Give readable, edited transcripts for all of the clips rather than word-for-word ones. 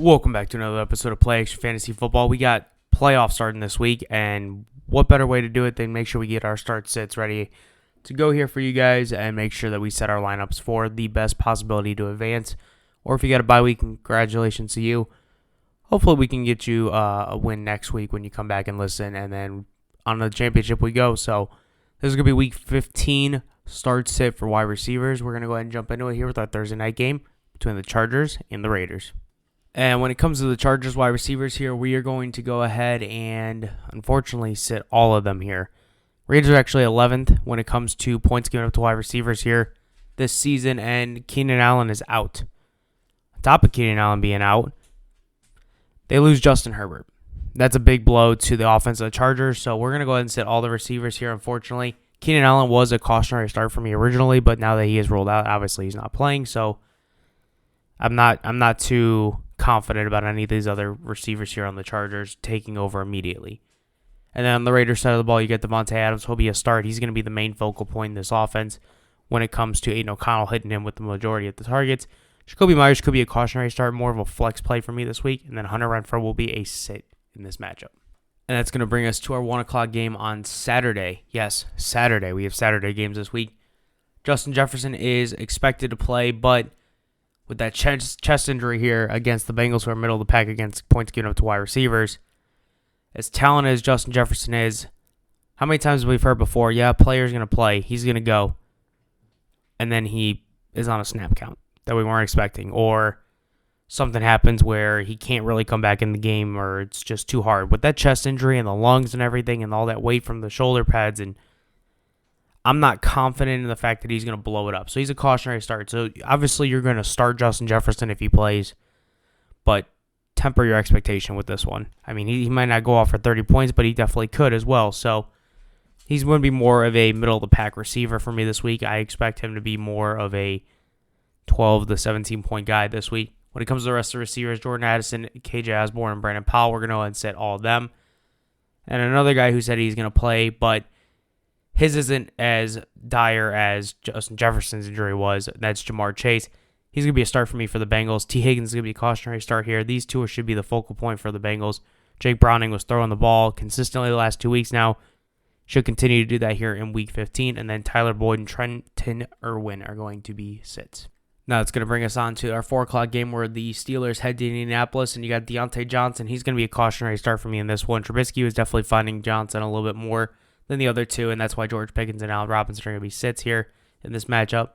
Welcome back to another episode of Play Action Fantasy Football. We got playoffs starting this week, and what better way to do it than make sure we get our start sits ready to go here for you guys and make sure that we set our lineups for the best possibility to advance. Or if you got a bye week, congratulations to you. Hopefully we can get you a win next week when you come back and listen, and then on the championship we go. So this is going to be week 15 start sit for wide receivers. We're going to go ahead and jump into it here with our Thursday night game between the Chargers and the Raiders. And when it comes to the Chargers wide receivers here, we are going to go ahead and unfortunately sit all of them here. Raiders are actually 11th when it comes to points given up to wide receivers here this season, and Keenan Allen is out. On top of Keenan Allen being out, they lose Justin Herbert. That's a big blow to the offense of the Chargers, so we're going to go ahead and sit all the receivers here, unfortunately. Keenan Allen was a cautionary start for me originally, but now that he is rolled out, obviously he's not playing, so I'm not too confident about any of these other receivers here on the Chargers taking over immediately. And then on the Raiders side of the ball, you get Devontae Adams. He'll be a start. He's going to be the main focal point in this offense when it comes to Aiden O'Connell hitting him with the majority of the targets. Jacoby Myers could be a cautionary start, more of a flex play for me this week. And then Hunter Renfrow will be a sit in this matchup. And that's going to bring us to our 1 o'clock game on Saturday. Yes, Saturday. We have Saturday games this week. Justin Jefferson is expected to play, but with that chest injury here against the Bengals, who are middle of the pack against points given up to wide receivers, as talented as Justin Jefferson is, how many times have we heard before, yeah, player's going to play, he's going to go, and then he is on a snap count that we weren't expecting, or something happens where he can't really come back in the game, or it's just too hard. With that chest injury and the lungs and everything and all that weight from the shoulder pads, and I'm not confident in the fact that he's going to blow it up. So he's a cautionary start. So obviously you're going to start Justin Jefferson if he plays, but temper your expectation with this one. I mean, he might not go off for 30 points, but he definitely could as well. So he's going to be more of a middle-of-the-pack receiver for me this week. I expect him to be more of a 12 to 17-point guy this week. When it comes to the rest of the receivers, Jordan Addison, KJ Osborne, and Brandon Powell, we're going to go ahead and set all of them. And another guy who said he's going to play, but his isn't as dire as Justin Jefferson's injury was. That's Jamar Chase. He's going to be a start for me for the Bengals. T. Higgins is going to be a cautionary start here. These two should be the focal point for the Bengals. Jake Browning was throwing the ball consistently the last 2 weeks now. Should continue to do that here in Week 15. And then Tyler Boyd and Trenton Irwin are going to be sits. Now it's going to bring us on to our 4 o'clock game where the Steelers head to Indianapolis. And you got Deontay Johnson. He's going to be a cautionary start for me in this one. Trubisky was definitely finding Johnson a little bit more than the other two, and that's why George Pickens and Allen Robinson are going to be sits here in this matchup.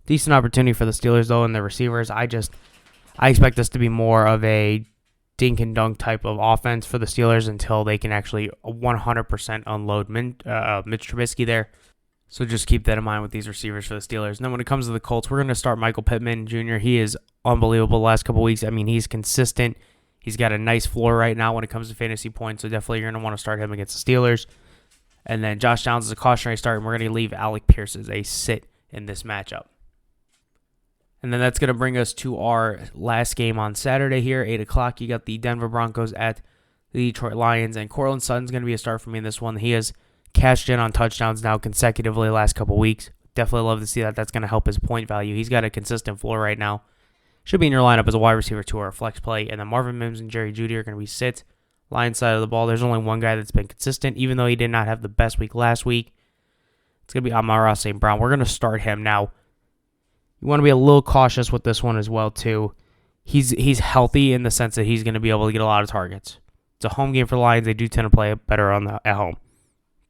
Decent opportunity for the Steelers, though, and the receivers. I expect this to be more of a dink and dunk type of offense for the Steelers until they can actually 100% unload Mitch Trubisky there. So just keep that in mind with these receivers for the Steelers. And then when it comes to the Colts, we're going to start Michael Pittman Jr. He is unbelievable the last couple weeks. I mean, he's consistent. He's got a nice floor right now when it comes to fantasy points, so definitely you're going to want to start him against the Steelers. And then Josh Downs is a cautionary start, and we're going to leave Alec Pierce as a sit in this matchup. And then that's going to bring us to our last game on Saturday here, 8 o'clock. You got the Denver Broncos at the Detroit Lions, and Courtland Sutton's going to be a start for me in this one. He has cashed in on touchdowns now consecutively the last couple weeks. Definitely love to see that. That's going to help his point value. He's got a consistent floor right now. Should be in your lineup as a wide receiver 2 or a flex play. And then Marvin Mims and Jerry Jeudy are going to be sits. Lions side of the ball, there's only one guy that's been consistent, even though he did not have the best week last week. It's going to be Amon-Ra St. Brown. We're going to start him. Now, you want to be a little cautious with this one as well, too. He's healthy in the sense that he's going to be able to get a lot of targets. It's a home game for the Lions. They do tend to play better at home.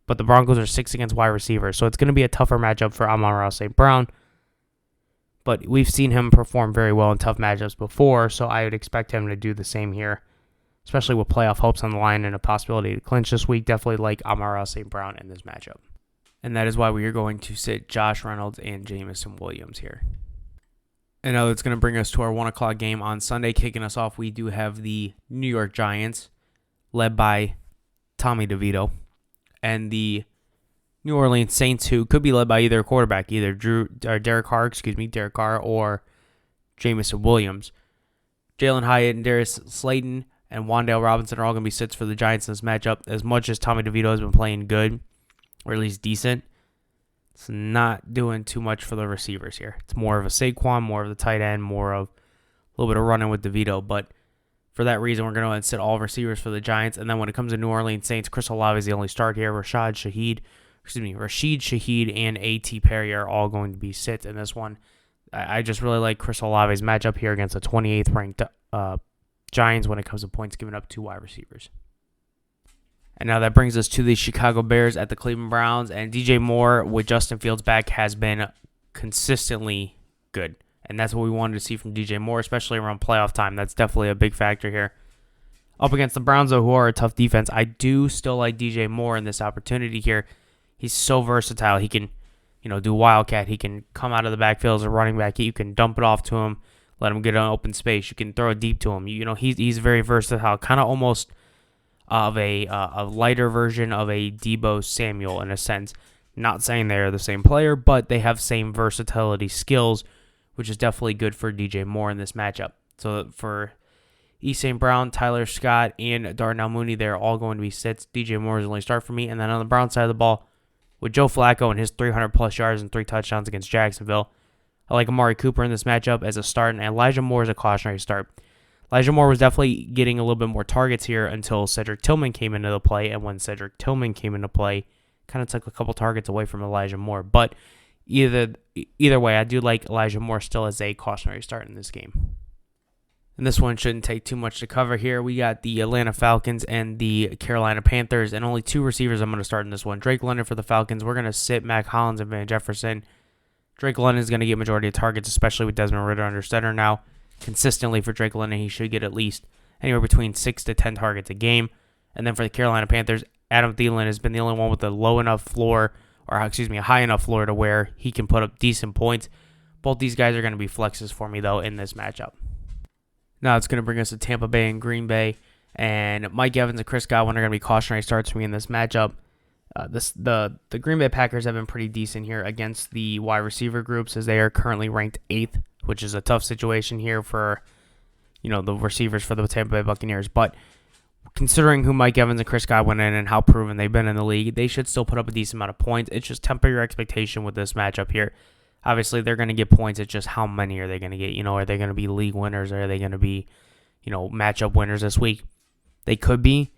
But the Broncos are 6 against wide receivers, so it's going to be a tougher matchup for Amon-Ra St. Brown. But we've seen him perform very well in tough matchups before, so I would expect him to do the same here. Especially with playoff hopes on the line and a possibility to clinch this week. Definitely like Amon-Ra St. Brown in this matchup. And that is why we are going to sit Josh Reynolds and Jameson Williams here. And now that's going to bring us to our 1 o'clock game on Sunday. Kicking us off, we do have the New York Giants, led by Tommy DeVito, and the New Orleans Saints, who could be led by either quarterback, either Derek Carr or Jameson Williams. Jalen Hyatt and Darius Slayton and Wan'Dale Robinson are all going to be sits for the Giants in this matchup. As much as Tommy DeVito has been playing good, or at least decent, it's not doing too much for the receivers here. It's more of a Saquon, more of the tight end, more of a little bit of running with DeVito. But For that reason, we're going to sit all receivers for the Giants. And then when it comes to New Orleans Saints, Chris Olave is the only start here. Rashid Shaheed, and A.T. Perry are all going to be sits in this one. I just really like Chris Olave's matchup here against the 28th ranked Giants when it comes to points given up to wide receivers. And now that brings us to the Chicago Bears at the Cleveland Browns. And DJ Moore with Justin Fields back has been consistently good. And that's what we wanted to see from DJ Moore, especially around playoff time. That's definitely a big factor here. Up against the Browns, though, who are a tough defense, I do still like DJ Moore in this opportunity here. He's so versatile. He can, do Wildcat. He can come out of the backfield as a running back. You can dump it off to him, let him get an open space. You can throw it deep to him. He's very versatile, kind of almost of a lighter version of a Deebo Samuel in a sense. Not saying they're the same player, but they have same versatility skills, which is definitely good for DJ Moore in this matchup. So for E. St. Brown, Tyler Scott, and Darnell Mooney, they're all going to be sits. DJ Moore is the only start for me. And then on the Brown side of the ball, with Joe Flacco and his 300-plus yards and 3 touchdowns against Jacksonville, I like Amari Cooper in this matchup as a start, and Elijah Moore is a cautionary start. Elijah Moore was definitely getting a little bit more targets here until Cedric Tillman came into the play, and when Cedric Tillman came into play, kind of took a couple targets away from Elijah Moore. But either way, I do like Elijah Moore still as a cautionary start in this game. And this one shouldn't take too much to cover here. We got the Atlanta Falcons and the Carolina Panthers, and only 2 receivers I'm going to start in this one. Drake London for the Falcons. We're going to sit Mac Hollins and Van Jefferson. Drake London is going to get majority of targets, especially with Desmond Ridder under center now. Consistently for Drake London, he should get at least anywhere between 6 to 10 targets a game. And then for the Carolina Panthers, Adam Thielen has been the only one with a high enough floor to where he can put up decent points. Both these guys are going to be flexes for me, though, in this matchup. Now it's going to bring us to Tampa Bay and Green Bay. And Mike Evans and Chris Godwin are going to be cautionary starts for me in this matchup. The Green Bay Packers have been pretty decent here against the wide receiver groups as they are currently ranked 8th, which is a tough situation here for, the receivers for the Tampa Bay Buccaneers. But considering who Mike Evans and Chris Godwin are and how proven they've been in the league, they should still put up a decent amount of points. It's just temper your expectation with this matchup here. Obviously, they're going to get points. It's just how many are they going to get? Are they going to be league winners? Or are they going to be, matchup winners this week? They could be,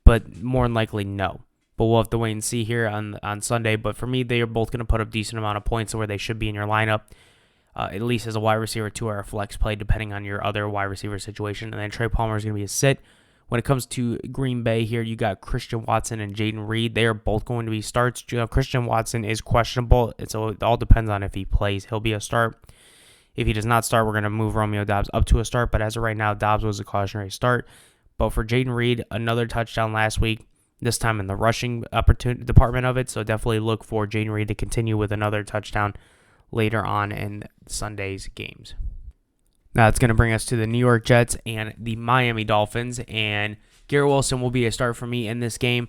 but more than likely, no. But we'll have to wait and see here on Sunday. But for me, they are both going to put up decent amount of points where they should be in your lineup, at least as a wide receiver 2 or a flex play, depending on your other wide receiver situation. And then Trey Palmer is going to be a sit. When it comes to Green Bay here, you got Christian Watson and Jaden Reed. They are both going to be starts. Christian Watson is questionable, so it all depends on if he plays. He'll be a start. If he does not start, we're going to move Romeo Doubs up to a start. But as of right now, Doubs was a cautionary start. But for Jaden Reed, another touchdown last week, this time in the rushing department of it. So definitely look for Jaden Reed to continue with another touchdown later on in Sunday's games. Now it's going to bring us to the New York Jets and the Miami Dolphins, and Garrett Wilson will be a start for me in this game.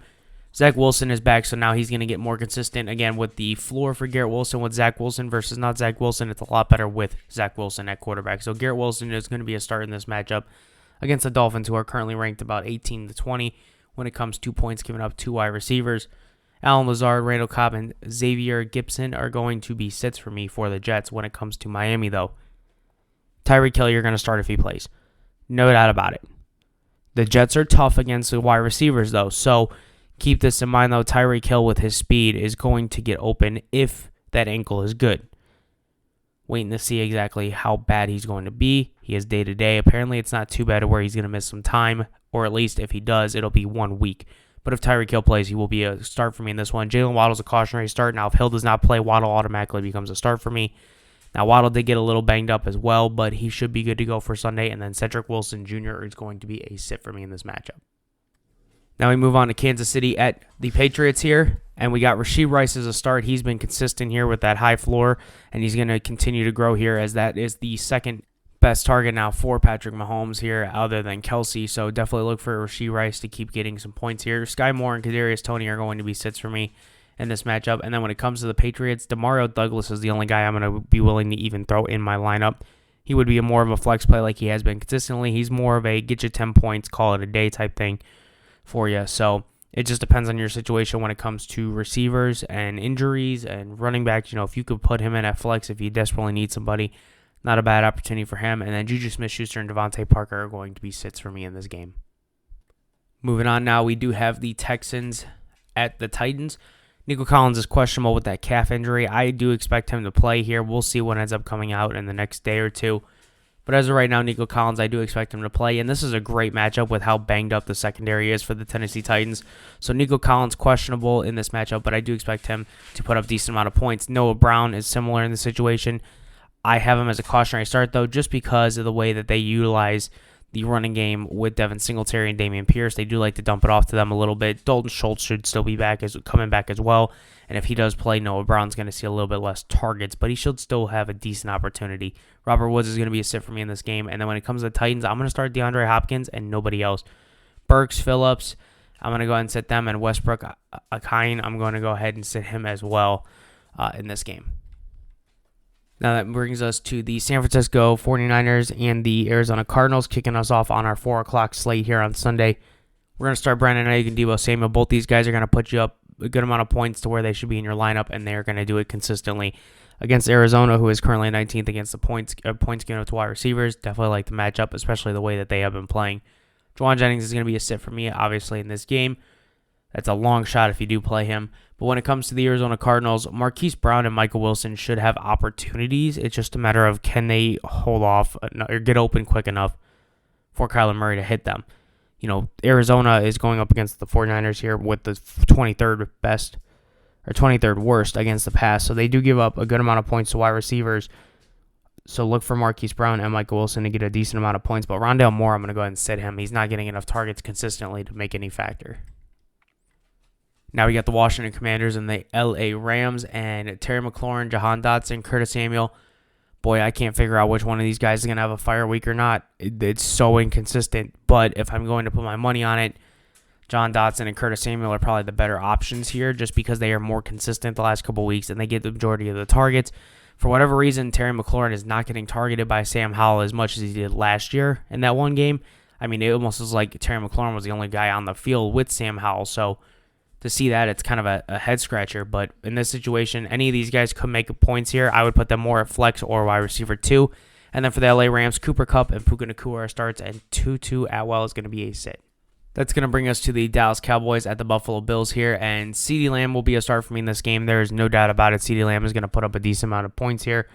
Zach Wilson is back, so now he's going to get more consistent. Again, with the floor for Garrett Wilson with Zach Wilson versus not Zach Wilson, it's a lot better with Zach Wilson at quarterback. So Garrett Wilson is going to be a start in this matchup against the Dolphins, who are currently ranked about 18 to 20 when it comes to points given up to wide receivers. Allen Lazard, Randall Cobb, and Xavier Gibson are going to be sits for me for the Jets. When it comes to Miami, though, Tyreek Hill, you're going to start if he plays. No doubt about it. The Jets are tough against the wide receivers, though. So keep this in mind, though. Tyreek Hill, with his speed, is going to get open if that ankle is good. Waiting to see exactly how bad he's going to be. He is day-to-day. Apparently, it's not too bad where he's going to miss some time, or at least if he does, it'll be 1 week. But if Tyreek Hill plays, he will be a start for me in this one. Jalen Waddle's a cautionary start. Now, if Hill does not play, Waddle automatically becomes a start for me. Now, Waddle did get a little banged up as well, but he should be good to go for Sunday. And then Cedric Wilson Jr. is going to be a sit for me in this matchup. Now we move on to Kansas City at the Patriots here. And we got Rashee Rice as a start. He's been consistent here with that high floor, and he's going to continue to grow here as that is the second best target now for Patrick Mahomes here other than Kelsey. So definitely look for Rashee Rice to keep getting some points here. Sky Moore and Kadarius Toney are going to be sits for me in this matchup. And then when it comes to the Patriots, Demario Douglas is the only guy I'm going to be willing to even throw in my lineup. He would be more of a flex play like he has been consistently. He's more of a get you 10 points, call it a day type thing for you. So it just depends on your situation when it comes to receivers and injuries and running backs. If you could put him in at flex if you desperately need somebody, Not a bad opportunity for him. And then Juju Smith-Schuster and Devontae Parker are going to be sits for me in this game. Moving on now, we do have the Texans at the Titans. Nico Collins is questionable with that calf injury. I do expect him to play here. We'll see what ends up coming out in the next day or two. But as of right now, Nico Collins, I do expect him to play. And this is a great matchup with how banged up the secondary is for the Tennessee Titans. So Nico Collins questionable in this matchup, but I do expect him to put up a decent amount of points. Noah Brown is similar in the situation. I have him as a cautionary start, though, just because of the way that they utilize the running game with Devin Singletary and Dameon Pierce. They do like to dump it off to them a little bit. Dalton Schultz should still be coming back as well. And if he does play, Noah Brown's going to see a little bit less targets, but he should still have a decent opportunity. Robert Woods is going to be a sit for me in this game. And then when it comes to the Titans, I'm going to start DeAndre Hopkins and nobody else. Burks, Phillips, I'm going to go ahead and sit them. And Westbrook Akine, I'm going to go ahead and sit him as well in this game. Now that brings us to the San Francisco 49ers and the Arizona Cardinals, kicking us off on our 4 o'clock slate here on Sunday. We're going to start Brandon Ayuk and Deebo Samuel. Both these guys are going to put you up a good amount of points to where they should be in your lineup, and they're going to do it consistently against Arizona, who is currently 19th against the points given up to wide receivers. Definitely like the matchup, especially the way that they have been playing. Juwan Jennings is going to be a sit for me, obviously, in this game. That's a long shot if you do play him. But when it comes to the Arizona Cardinals, Marquise Brown and Michael Wilson should have opportunities. It's just a matter of can they hold off or get open quick enough for Kyler Murray to hit them. You know, Arizona is going up against the 49ers here with the 23rd best or 23rd worst against the pass. So they do give up a good amount of points to wide receivers. So look for Marquise Brown and Michael Wilson to get a decent amount of points. But Rondale Moore, I'm going to go ahead and sit him. He's not getting enough targets consistently to make any factor. Now we got the Washington Commanders and the LA Rams, and Terry McLaurin, Jahan Dotson, Curtis Samuel. Boy, I can't figure out which one of these guys is going to have a fire week or not. It's so inconsistent. But if I'm going to put my money on it, Jahan Dotson and Curtis Samuel are probably the better options here just because they are more consistent the last couple weeks and they get the majority of the targets. For whatever reason, Terry McLaurin is not getting targeted by Sam Howell as much as he did last year in that one game. I mean, it almost was like Terry McLaurin was the only guy on the field with Sam Howell, so to see that, it's kind of a head-scratcher. But in this situation, any of these guys could make points here. I would put them more at flex or wide receiver 2. And then for the LA Rams, Cooper Kupp and Puka Nacua starts, and Tutu Atwell is going to be a sit. That's going to bring us to the Dallas Cowboys at the Buffalo Bills here, and CeeDee Lamb will be a start for me in this game. There is no doubt about it. CeeDee Lamb is going to put up a decent amount of points here.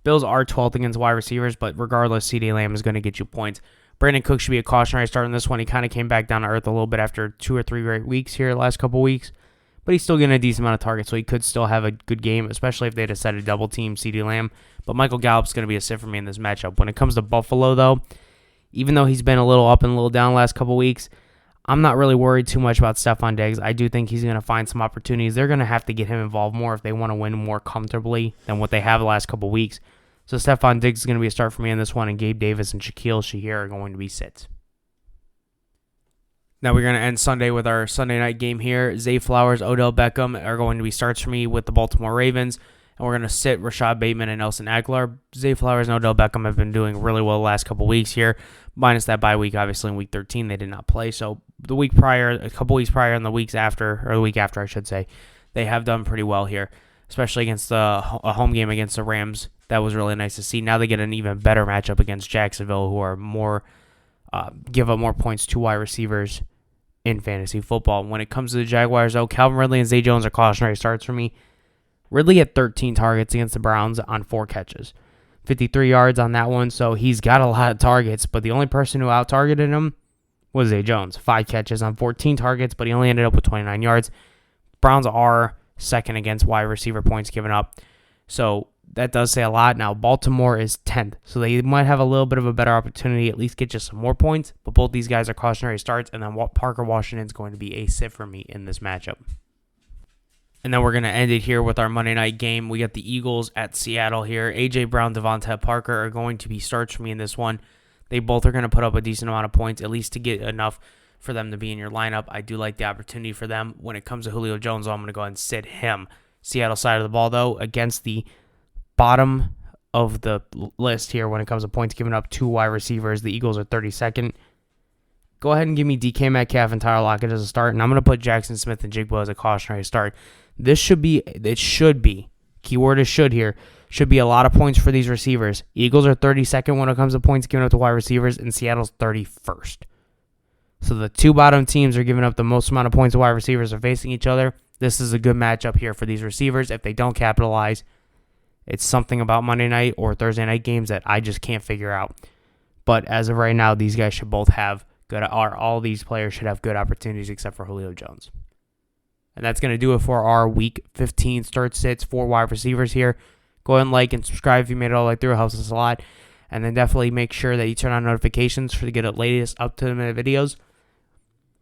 Bills are 12th against wide receivers, but regardless, CeeDee Lamb is going to get you points. Brandon Cook should be a cautionary start in this one. He kind of came back down to earth a little bit after 2 or 3 great weeks here the last couple weeks, but he's still getting a decent amount of targets, so he could still have a good game, especially if they decided to double team CeeDee Lamb. But Michael Gallup's going to be a sit for me in this matchup. When it comes to Buffalo, though, even though he's been a little up and a little down the last couple weeks, I'm not really worried too much about Stephon Diggs. I do think he's going to find some opportunities. They're going to have to get him involved more if they want to win more comfortably than what they have the last couple weeks. So Stephon Diggs is going to be a start for me in this one, and Gabe Davis and Shaquille Shahir are going to be sits. Now we're going to end Sunday with our Sunday night game here. Zay Flowers, Odell Beckham are going to be starts for me with the Baltimore Ravens, and we're going to sit Rashad Bateman and Nelson Aguilar. Zay Flowers and Odell Beckham have been doing really well the last couple weeks here, minus that bye week. Obviously, in Week 13, they did not play. So the week prior, a couple weeks prior, and the weeks after, or the week after, I should say, they have done pretty well here, especially against a home game against the Rams. That was really nice to see. Now they get an even better matchup against Jacksonville, who are more give up more points to wide receivers in fantasy football. When it comes to the Jaguars, though, Calvin Ridley and Zay Jones are cautionary starts for me. Ridley had 13 targets against the Browns on 4 catches. 53 yards on that one, so he's got a lot of targets, but the only person who out-targeted him was Zay Jones. 5 catches on 14 targets, but he only ended up with 29 yards. Browns are second against wide receiver points given up, so that does say a lot. Now, Baltimore is 10th, so they might have a little bit of a better opportunity, at least get you some more points, but both these guys are cautionary starts, and then Parker Washington is going to be a sit for me in this matchup. And then we're going to end it here with our Monday night game. We got the Eagles at Seattle here. A.J. Brown, Devontae Parker are going to be starts for me in this one. They both are going to put up a decent amount of points, at least to get enough for them to be in your lineup. I do like the opportunity for them. When it comes to Julio Jones, I'm going to go ahead and sit him. Seattle side of the ball, though, against the bottom of the list here when it comes to points given up to wide receivers. The Eagles are 32nd. Go ahead and give me DK Metcalf and Tyler Lockett as a start, and I'm going to put Jackson Smith and Jigba as a cautionary start. It should be, keyword is should here, should be a lot of points for these receivers. Eagles are 32nd when it comes to points given up to wide receivers, and Seattle's 31st. So the two bottom teams are giving up the most amount of points to wide receivers are facing each other. This is a good matchup here for these receivers. If they don't capitalize, it's something about Monday night or Thursday night games that I just can't figure out. But as of right now, these guys should both have good, or all these players should have good opportunities except for Julio Jones. And that's going to do it for our Week 15 start sits for wide receivers here. Go ahead and like and subscribe if you made it all the way through. It helps us a lot. And then definitely make sure that you turn on notifications to get the latest up-to-the-minute videos.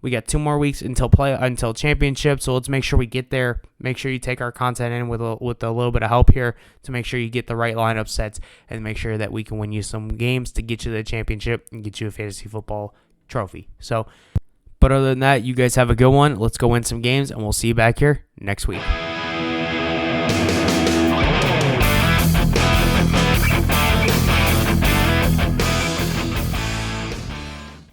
We got 2 more weeks until championship, so let's make sure we get there. Make sure you take our content in with a little bit of help here to make sure you get the right lineup sets and make sure that we can win you some games to get you the championship and get you a fantasy football trophy. So, but other than that, you guys have a good one. Let's go win some games, and we'll see you back here next week.